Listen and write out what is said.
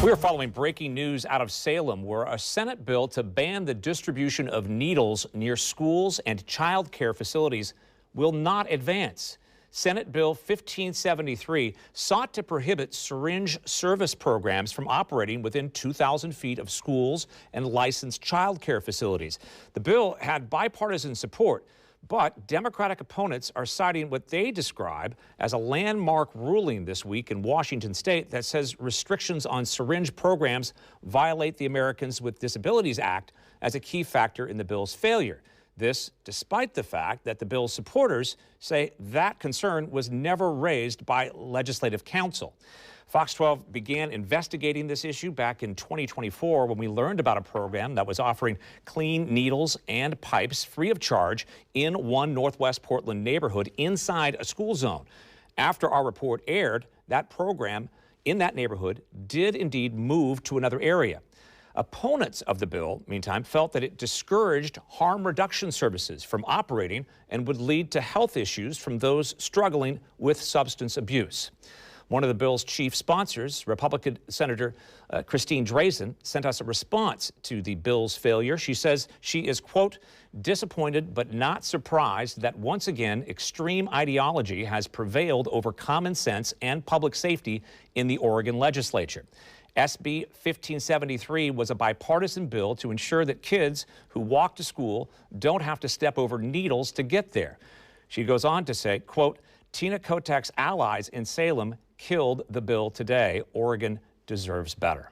We are following breaking news out of Salem, where a Senate bill to ban the distribution of needles near schools and child care facilities will not advance. Senate Bill 1573 sought to prohibit syringe service programs from operating within 2,000 feet of schools and licensed child care facilities. The bill had bipartisan support, but Democratic opponents are citing what they describe as a landmark ruling this week in Washington state that says restrictions on syringe programs violate the Americans with Disabilities Act as a key factor in the bill's failure. This despite the fact that the bill's supporters say that concern was never raised by legislative counsel. Fox 12 began investigating this issue back in 2024 when we learned about a program that was offering clean needles and pipes free of charge in one Northwest Portland neighborhood inside a school zone. After our report aired, that program in that neighborhood did indeed move to another area. Opponents of the bill, meantime, felt that it discouraged harm reduction services from operating and would lead to health issues from those struggling with substance abuse. One of the bill's chief sponsors, Republican Senator Christine Drazen, sent us a response to the bill's failure. She says she is, quote, disappointed but not surprised that once again extreme ideology has prevailed over common sense and public safety in the Oregon legislature. SB 1573 was a bipartisan bill to ensure that kids who walk to school don't have to step over needles to get there. She goes on to say, quote, Tina Kotek's allies in Salem killed the bill today. Oregon deserves better.